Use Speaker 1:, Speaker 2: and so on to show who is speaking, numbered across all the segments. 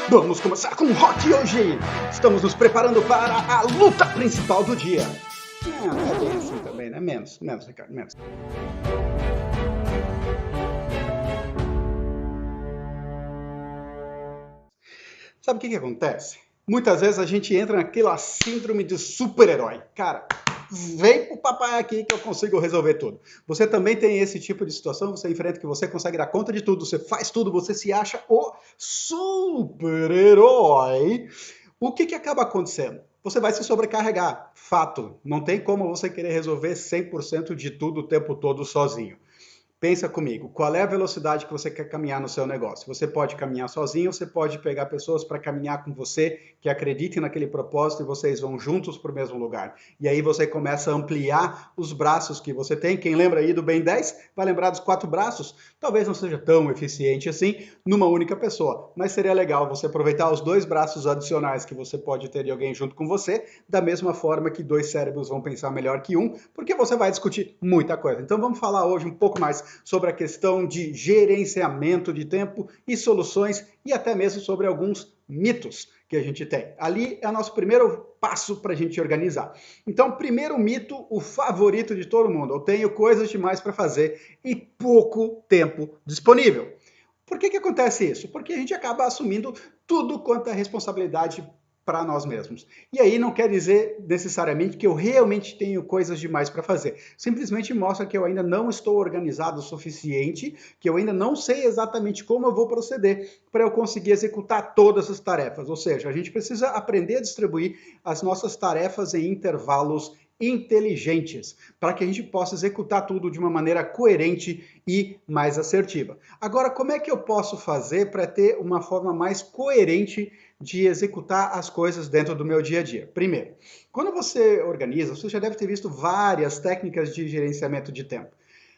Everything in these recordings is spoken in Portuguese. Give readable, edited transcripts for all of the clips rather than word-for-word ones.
Speaker 1: Vamos começar com o rock hoje! Estamos nos preparando para a luta principal do dia. Não é bem assim também, né? Menos, Ricardo, menos. Sabe o que acontece? Muitas vezes a gente entra naquela síndrome de super-herói. Cara, vem pro papai aqui que eu consigo resolver tudo. Você também tem esse tipo de situação, você enfrenta que você consegue dar conta de tudo, você faz tudo, você se acha o super-herói. O que acaba acontecendo? Você vai se sobrecarregar, fato. Não tem como você querer resolver 100% de tudo o tempo todo sozinho. Pensa comigo, qual é a velocidade que você quer caminhar no seu negócio? Você pode caminhar sozinho, você pode pegar pessoas para caminhar com você, que acreditem naquele propósito e vocês vão juntos para o mesmo lugar. E aí você começa a ampliar os braços que você tem. Quem lembra aí do Ben 10 vai lembrar dos 4 braços. Talvez não seja tão eficiente assim numa única pessoa, mas seria legal você aproveitar os 2 braços adicionais que você pode ter de alguém junto com você, da mesma forma que 2 cérebros vão pensar melhor que um, porque você vai discutir muita coisa. Então vamos falar hoje um pouco mais sobre a questão de gerenciamento de tempo e soluções e até mesmo sobre alguns mitos que a gente tem. Ali é o nosso primeiro passo para a gente organizar. Então, primeiro mito, o favorito de todo mundo. Eu tenho coisas demais para fazer e pouco tempo disponível. Por que acontece isso? Porque a gente acaba assumindo tudo quanto é responsabilidade para nós mesmos. E aí não quer dizer necessariamente que eu realmente tenho coisas demais para fazer. Simplesmente mostra que eu ainda não estou organizado o suficiente, que eu ainda não sei exatamente como eu vou proceder para eu conseguir executar todas as tarefas. Ou seja, a gente precisa aprender a distribuir as nossas tarefas em intervalos inteligentes, para que a gente possa executar tudo de uma maneira coerente e mais assertiva. Agora, como é que eu posso fazer para ter uma forma mais coerente de executar as coisas dentro do meu dia a dia? Primeiro, quando você organiza, você já deve ter visto várias técnicas de gerenciamento de tempo.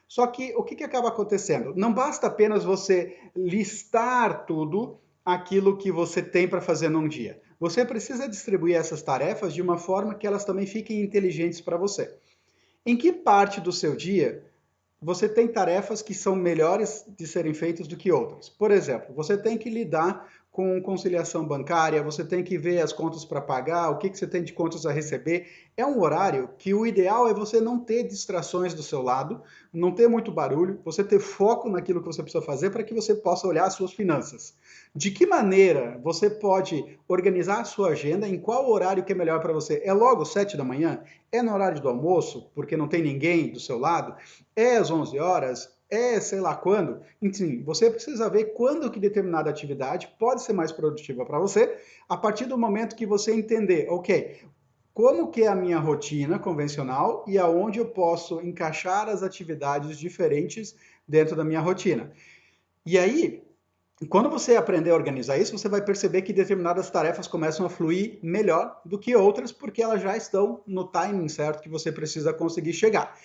Speaker 1: Só que o que acaba acontecendo? Não basta apenas você listar tudo aquilo que você tem para fazer num dia. Você precisa distribuir essas tarefas de uma forma que elas também fiquem inteligentes para você. Em que parte do seu dia você tem tarefas que são melhores de serem feitas do que outras? Por exemplo, você tem que lidar com conciliação bancária, você tem que ver as contas para pagar, o que você tem de contas a receber. É um horário que o ideal é você não ter distrações do seu lado, não ter muito barulho, você ter foco naquilo que você precisa fazer para que você possa olhar as suas finanças. De que maneira você pode organizar a sua agenda, em qual horário que é melhor para você? É logo 7 da manhã? É no horário do almoço, porque não tem ninguém do seu lado? É às 11 horas? É sei lá quando? Enfim, você precisa ver quando que determinada atividade pode ser mais produtiva para você, a partir do momento que você entender, ok, como que é a minha rotina convencional e aonde eu posso encaixar as atividades diferentes dentro da minha rotina. E aí, quando você aprender a organizar isso, você vai perceber que determinadas tarefas começam a fluir melhor do que outras, porque elas já estão no timing certo que você precisa conseguir chegar.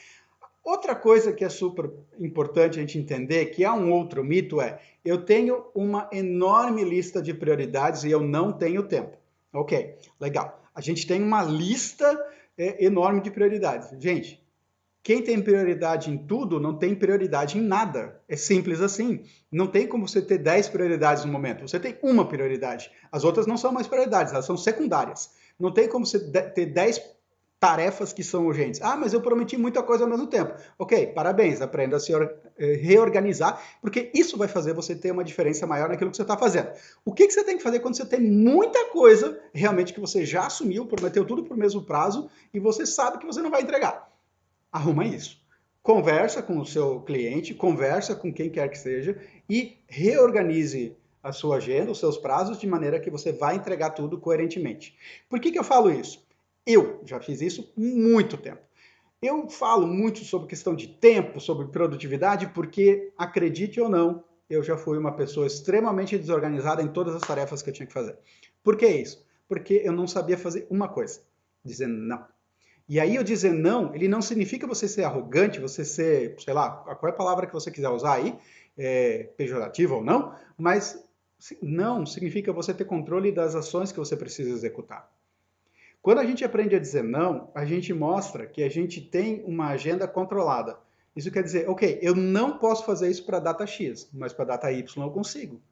Speaker 1: Outra coisa que é super importante a gente entender, que há um outro mito, é: eu tenho uma enorme lista de prioridades e eu não tenho tempo. Ok, legal. A gente tem uma lista enorme de prioridades. Gente, quem tem prioridade em tudo não tem prioridade em nada. É simples assim. Não tem como você ter 10 prioridades no momento. Você tem uma prioridade. As outras não são mais prioridades, elas são secundárias. Não tem como você ter 10 tarefas que são urgentes. Ah, mas eu prometi muita coisa ao mesmo tempo. Ok, parabéns, aprenda a se reorganizar, porque isso vai fazer você ter uma diferença maior naquilo que você está fazendo. O que você tem que fazer quando você tem muita coisa, realmente, que você já assumiu, prometeu tudo para o mesmo prazo, e você sabe que você não vai entregar? Arruma isso. Conversa com o seu cliente, conversa com quem quer que seja e reorganize a sua agenda, os seus prazos, de maneira que você vai entregar tudo coerentemente. Por que eu falo isso? Eu já fiz isso há muito tempo. Eu falo muito sobre questão de tempo, sobre produtividade, porque, acredite ou não, eu já fui uma pessoa extremamente desorganizada em todas as tarefas que eu tinha que fazer. Por que isso? Porque eu não sabia fazer uma coisa: dizer não. E aí o dizer não, ele não significa você ser arrogante, você ser, sei lá, qual é a palavra que você quiser usar aí, pejorativa ou não, mas não significa você ter controle das ações que você precisa executar. Quando a gente aprende a dizer não, a gente mostra que a gente tem uma agenda controlada. Isso quer dizer, ok, eu não posso fazer isso para a data X, mas para a data Y eu consigo.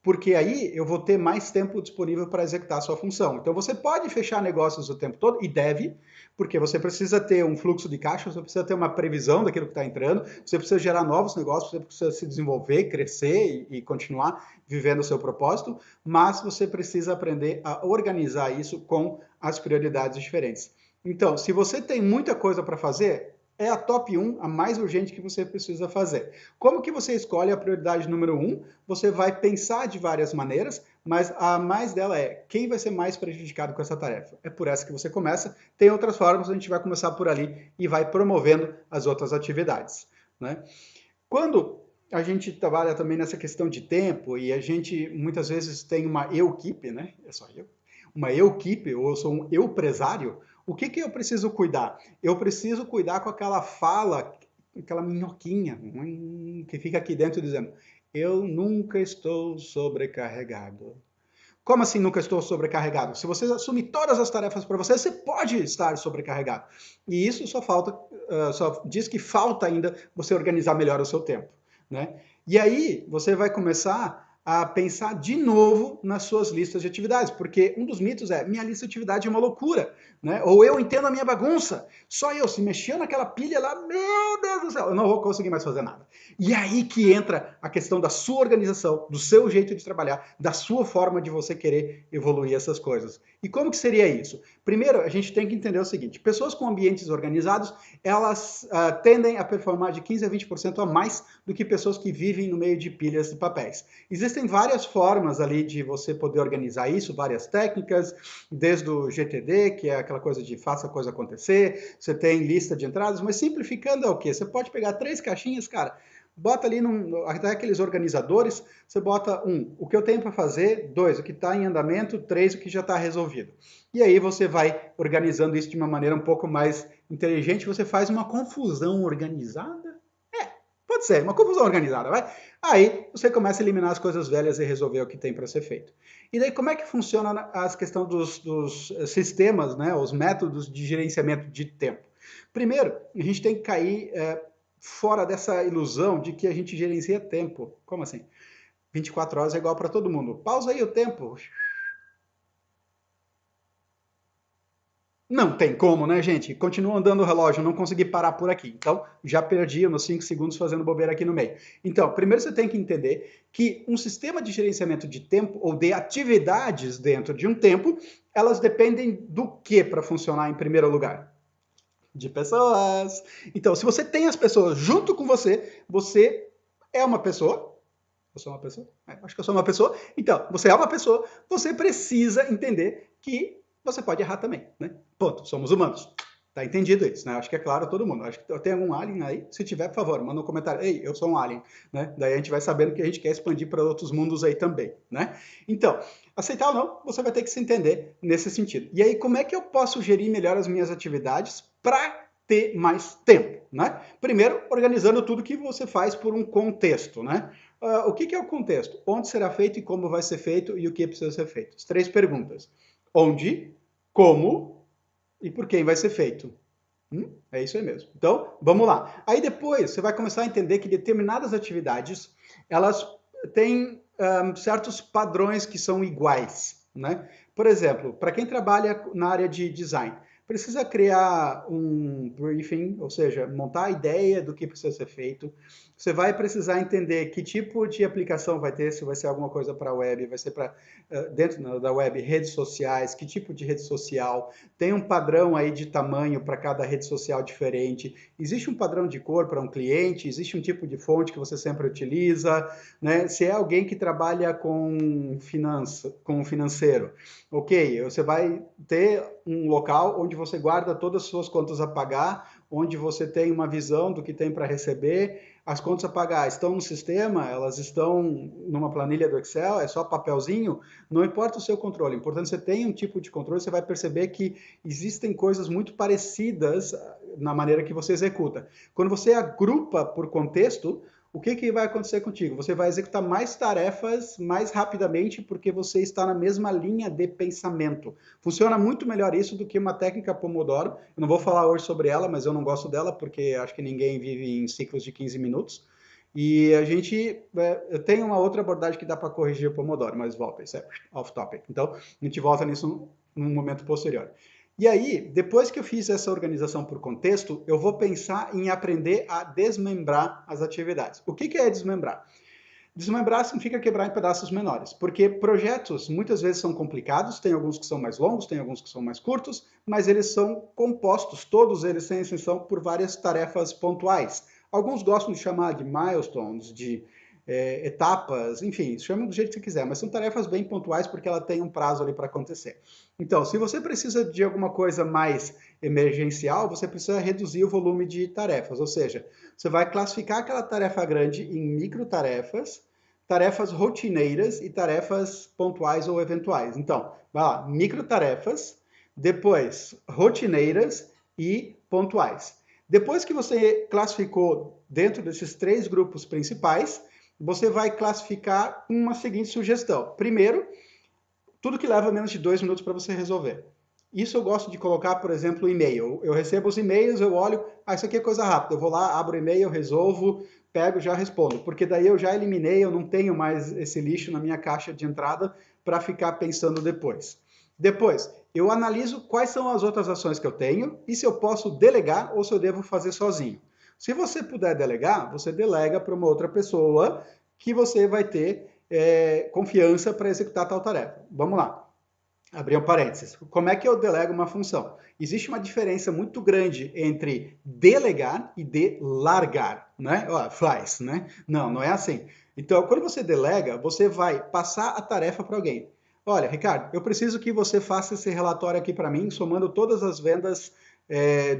Speaker 1: porque aí eu vou ter mais tempo disponível para executar a sua função. Então você pode fechar negócios o tempo todo, e deve, porque você precisa ter um fluxo de caixa, você precisa ter uma previsão daquilo que está entrando, você precisa gerar novos negócios, você precisa se desenvolver, crescer e continuar vivendo o seu propósito, mas você precisa aprender a organizar isso com as prioridades diferentes. Então, se você tem muita coisa para fazer, é a top 1, a mais urgente que você precisa fazer. Como que você escolhe a prioridade número 1? Você vai pensar de várias maneiras, mas a mais dela é quem vai ser mais prejudicado com essa tarefa. É por essa que você começa. Tem outras formas, a gente vai começar por ali e vai promovendo as outras atividades, né? Quando a gente trabalha também nessa questão de tempo e a gente muitas vezes tem uma eu-keep, né? É só eu. Uma eu-keep, ou eu sou um eu-presário, o que que eu preciso cuidar? Eu preciso cuidar com aquela fala, aquela minhoquinha que fica aqui dentro dizendo: eu nunca estou sobrecarregado. Como assim nunca estou sobrecarregado? Se você assume todas as tarefas para você, você pode estar sobrecarregado. E isso só diz que falta ainda você organizar melhor o seu tempo, né? E aí você vai começar a pensar de novo nas suas listas de atividades, porque um dos mitos é minha lista de atividade é uma loucura, né? Ou eu entendo a minha bagunça. Só eu se mexer naquela pilha lá, meu Deus do céu, eu não vou conseguir mais fazer nada. E aí que entra a questão da sua organização, do seu jeito de trabalhar, da sua forma de você querer evoluir essas coisas. E como que seria isso? Primeiro, a gente tem que entender o seguinte: pessoas com ambientes organizados, elas tendem a performar de 15 a 20% a mais do que pessoas que vivem no meio de pilhas de papéis. Existem várias formas ali de você poder organizar isso, várias técnicas, desde o GTD, que é aquela coisa de faça a coisa acontecer, você tem lista de entradas, mas simplificando é o quê? Você pode pegar 3 caixinhas, cara, bota ali até aqueles organizadores, você bota o que eu tenho para fazer, 2, o que está em andamento, 3, o que já está resolvido. E aí você vai organizando isso de uma maneira um pouco mais inteligente, você faz uma confusão organizada? Pode ser, uma confusão organizada, vai? Aí você começa a eliminar as coisas velhas e resolver o que tem para ser feito. E daí como é que funciona a questão dos sistemas, né, os métodos de gerenciamento de tempo? Primeiro, a gente tem que cair fora dessa ilusão de que a gente gerencia tempo. Como assim? 24 horas é igual para todo mundo. Pausa aí o tempo. Não tem como, né, gente? Continua andando o relógio, não consegui parar por aqui. Então, já perdi uns 5 segundos fazendo bobeira aqui no meio. Então, primeiro você tem que entender que um sistema de gerenciamento de tempo ou de atividades dentro de um tempo, elas dependem do que para funcionar em primeiro lugar? De pessoas. Então, se você tem as pessoas junto com você, você é uma pessoa. Eu sou uma pessoa? Acho que eu sou uma pessoa. Então, você é uma pessoa, você precisa entender que você pode errar também, né? Ponto. Somos humanos. Tá entendido isso, né? Acho que é claro a todo mundo. Acho que tem algum alien aí? Se tiver, por favor, manda um comentário. Ei, eu sou um alien, né? Daí a gente vai sabendo que a gente quer expandir para outros mundos aí também, né? Então, aceitar ou não, você vai ter que se entender nesse sentido. E aí, como é que eu posso gerir melhor as minhas atividades para ter mais tempo, né? Primeiro, organizando tudo que você faz por um contexto, né? O que é o contexto? Onde será feito e como vai ser feito e o que precisa ser feito? As 3 perguntas. Onde, como e por quem vai ser feito. É isso aí mesmo. Então, vamos lá. Aí depois você vai começar a entender que determinadas atividades, elas têm certos padrões que são iguais, né? Por exemplo, para quem trabalha na área de design, precisa criar um briefing, ou seja, montar a ideia do que precisa ser feito. Você vai precisar entender que tipo de aplicação vai ter, se vai ser alguma coisa para a web, vai ser para dentro da web, redes sociais, que tipo de rede social, tem um padrão aí de tamanho para cada rede social diferente, existe um padrão de cor para um cliente, existe um tipo de fonte que você sempre utiliza, né? Se é alguém que trabalha com financeiro, ok, você vai ter um local onde você guarda todas as suas contas a pagar, onde você tem uma visão do que tem para receber, as contas a pagar estão no sistema, elas estão numa planilha do Excel, é só papelzinho, não importa o seu controle, é importante que você tenha um tipo de controle, você vai perceber que existem coisas muito parecidas na maneira que você executa. Quando você agrupa por contexto, o que vai acontecer contigo? Você vai executar mais tarefas mais rapidamente porque você está na mesma linha de pensamento. Funciona muito melhor isso do que uma técnica Pomodoro. Eu não vou falar hoje sobre ela, mas eu não gosto dela porque acho que ninguém vive em ciclos de 15 minutos. E a gente, eu tenho uma outra abordagem que dá para corrigir o Pomodoro, mas volta, isso é off-topic. Então, a gente volta nisso num momento posterior. E aí, depois que eu fiz essa organização por contexto, eu vou pensar em aprender a desmembrar as atividades. O que é desmembrar? Desmembrar significa quebrar em pedaços menores, porque projetos muitas vezes são complicados, tem alguns que são mais longos, tem alguns que são mais curtos, mas eles são compostos, todos eles sem exceção, por várias tarefas pontuais. Alguns gostam de chamar de milestones, de etapas, enfim, chama do jeito que você quiser, mas são tarefas bem pontuais porque ela tem um prazo ali para acontecer. Então, se você precisa de alguma coisa mais emergencial, você precisa reduzir o volume de tarefas, ou seja, você vai classificar aquela tarefa grande em micro tarefas, tarefas rotineiras e tarefas pontuais ou eventuais. Então, vai lá, micro tarefas, depois rotineiras e pontuais. Depois que você classificou dentro desses três grupos principais, você vai classificar uma seguinte sugestão. Primeiro, tudo que leva menos de 2 minutos para você resolver. Isso eu gosto de colocar, por exemplo, e-mail. Eu recebo os e-mails, eu olho, isso aqui é coisa rápida. Eu vou lá, abro o e-mail, resolvo, pego, já respondo. Porque daí eu já eliminei, eu não tenho mais esse lixo na minha caixa de entrada para ficar pensando depois. Depois, eu analiso quais são as outras ações que eu tenho e se eu posso delegar ou se eu devo fazer sozinho. Se você puder delegar, você delega para uma outra pessoa que você vai ter confiança para executar tal tarefa. Vamos lá. Abrir um parênteses. Como é que eu delego uma função? Existe uma diferença muito grande entre delegar e delargar, né? Faz, né? Não, não é assim. Então, quando você delega, você vai passar a tarefa para alguém. Olha, Ricardo, eu preciso que você faça esse relatório aqui para mim, somando todas as vendas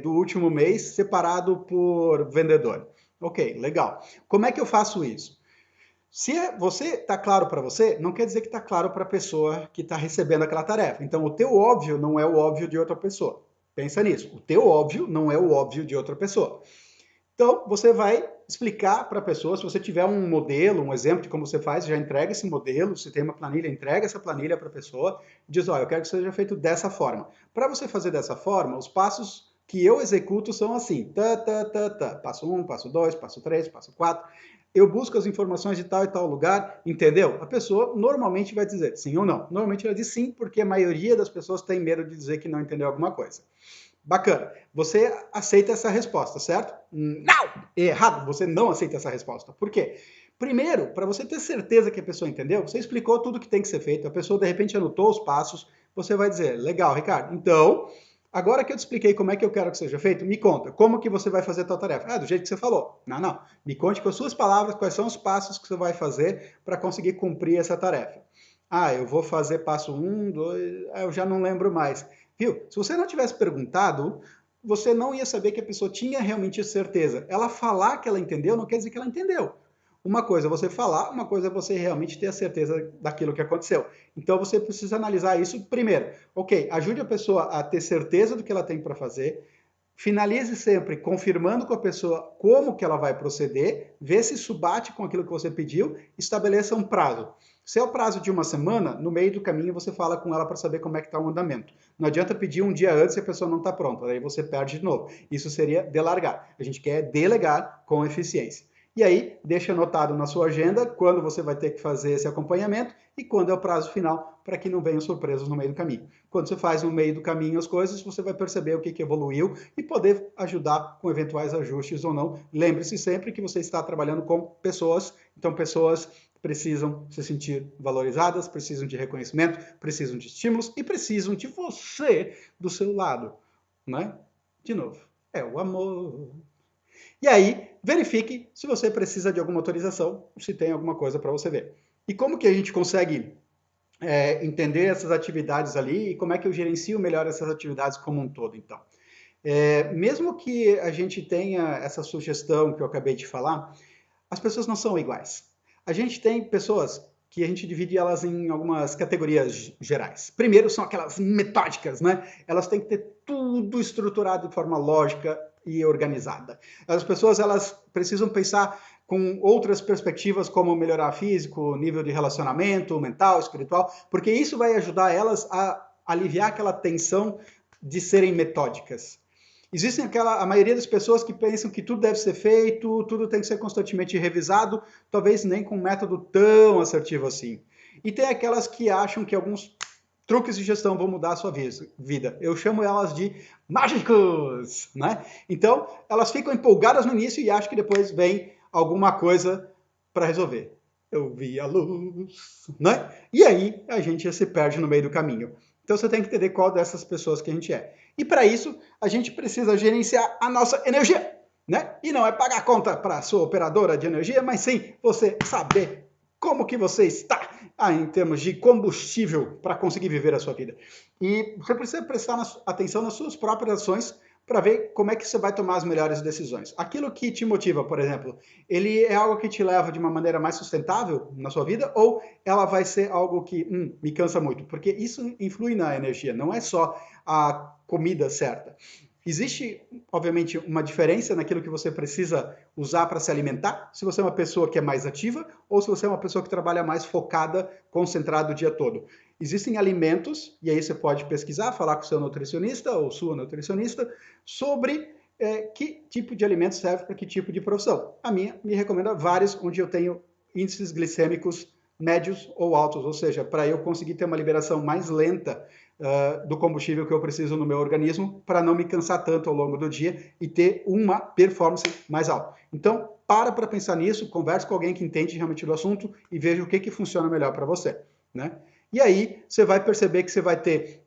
Speaker 1: do último mês, separado por vendedor. Ok, legal. Como é que eu faço isso? Se você está claro para você, não quer dizer que está claro para a pessoa que está recebendo aquela tarefa. Então, o teu óbvio não é o óbvio de outra pessoa. Pensa nisso. O teu óbvio não é o óbvio de outra pessoa. Então, você vai explicar para a pessoa, se você tiver um modelo, um exemplo de como você faz, já entrega esse modelo, se tem uma planilha, entrega essa planilha para a pessoa, diz, eu quero que seja feito dessa forma. Para você fazer dessa forma, os passos que eu executo são assim, passo 1, passo 2, passo 3, passo 4, eu busco as informações de tal e tal lugar, entendeu? A pessoa normalmente vai dizer sim ou não. Normalmente ela diz sim, porque a maioria das pessoas tem medo de dizer que não entendeu alguma coisa. Bacana. Você aceita essa resposta, certo? Não! Errado. Você não aceita essa resposta. Por quê? Primeiro, para você ter certeza que a pessoa entendeu, você explicou tudo que tem que ser feito, a pessoa de repente anotou os passos, você vai dizer, legal, Ricardo, então, agora que eu te expliquei como é que eu quero que seja feito, me conta, como que você vai fazer a tua tarefa? Do jeito que você falou. Não, não. Me conte com as suas palavras quais são os passos que você vai fazer para conseguir cumprir essa tarefa. Eu vou fazer passo 1, 2, eu já não lembro mais. Viu? Se você não tivesse perguntado, você não ia saber que a pessoa tinha realmente certeza. Ela falar que ela entendeu não quer dizer que ela entendeu. Uma coisa é você falar, uma coisa é você realmente ter a certeza daquilo que aconteceu. Então você precisa analisar isso primeiro. Ok, ajude a pessoa a ter certeza do que ela tem para fazer. Finalize sempre confirmando com a pessoa como que ela vai proceder, vê se isso bate com aquilo que você pediu, estabeleça um prazo. Se é o prazo de uma semana, no meio do caminho você fala com ela para saber como é que está o andamento. Não adianta pedir um dia antes e a pessoa não está pronta, aí você perde de novo. Isso seria delargar. A gente quer delegar com eficiência. E aí, deixa anotado na sua agenda quando você vai ter que fazer esse acompanhamento e quando é o prazo final, para que não venham surpresas no meio do caminho. Quando você faz no meio do caminho as coisas, você vai perceber o que evoluiu e poder ajudar com eventuais ajustes ou não. Lembre-se sempre que você está trabalhando com pessoas, então pessoas precisam se sentir valorizadas, precisam de reconhecimento, precisam de estímulos e precisam de você do seu lado, né? De novo, é o amor. E aí, verifique se você precisa de alguma autorização, se tem alguma coisa para você ver. E como que a gente consegue entender essas atividades ali e como é que eu gerencio melhor essas atividades como um todo, então? Mesmo que a gente tenha essa sugestão que eu acabei de falar, as pessoas não são iguais. A gente tem pessoas que a gente divide elas em algumas categorias gerais. Primeiro são aquelas metódicas, né? Elas têm que ter tudo estruturado de forma lógica e organizada. As pessoas elas precisam pensar com outras perspectivas, como melhorar físico, nível de relacionamento, mental, espiritual, porque isso vai ajudar elas a aliviar aquela tensão de serem metódicas. Existem a maioria das pessoas que pensam que tudo deve ser feito, tudo tem que ser constantemente revisado, talvez nem com um método tão assertivo assim. E tem aquelas que acham que alguns truques de gestão vão mudar a sua vida. Eu chamo elas de mágicos, né? Então, elas ficam empolgadas no início e acham que depois vem alguma coisa para resolver. Eu vi a luz, né? E aí a gente já se perde no meio do caminho. Então você tem que entender qual dessas pessoas que a gente é. E para isso, a gente precisa gerenciar a nossa energia, né? E não é pagar conta para a sua operadora de energia, mas sim você saber como que você está em termos de combustível para conseguir viver a sua vida. E você precisa prestar atenção nas suas próprias ações para ver como é que você vai tomar as melhores decisões. Aquilo que te motiva, por exemplo, ele é algo que te leva de uma maneira mais sustentável na sua vida ou ela vai ser algo que me cansa muito? Porque isso influi na energia, não é só a comida certa. Existe, obviamente, uma diferença naquilo que você precisa usar para se alimentar, se você é uma pessoa que é mais ativa ou se você é uma pessoa que trabalha mais focada, concentrada o dia todo. Existem alimentos, e aí você pode pesquisar, falar com o seu nutricionista ou sua nutricionista, sobre que tipo de alimento serve para que tipo de profissão. A minha me recomenda vários, onde eu tenho índices glicêmicos médios ou altos, ou seja, para eu conseguir ter uma liberação mais lenta do combustível que eu preciso no meu organismo para não me cansar tanto ao longo do dia e ter uma performance mais alta. Então, para pensar nisso, converse com alguém que entende realmente do assunto e veja o que funciona melhor para você, né? E aí, você vai perceber que você vai ter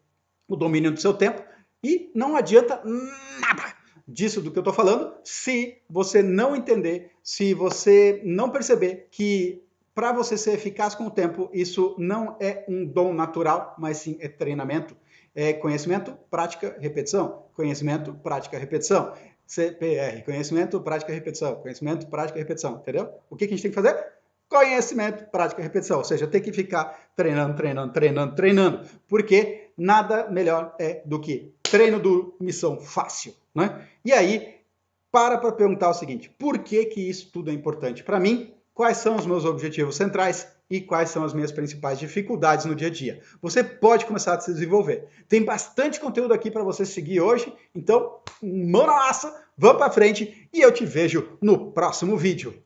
Speaker 1: o domínio do seu tempo e não adianta nada disso do que eu estou falando se você não entender, se você não perceber que para você ser eficaz com o tempo, isso não é um dom natural, mas sim é treinamento. É conhecimento, prática, repetição. Conhecimento, prática, repetição. CPR, conhecimento, prática, repetição. Conhecimento, prática, repetição. Entendeu? O que a gente tem que fazer? Conhecimento, prática, repetição. Ou seja, tem que ficar treinando. Porque nada melhor é do que treino duro, missão fácil, né? E aí, para perguntar o seguinte, por que isso tudo é importante para mim? Quais são os meus objetivos centrais e quais são as minhas principais dificuldades no dia a dia. Você pode começar a se desenvolver. Tem bastante conteúdo aqui para você seguir hoje, então, mão na massa, vamos para frente e eu te vejo no próximo vídeo.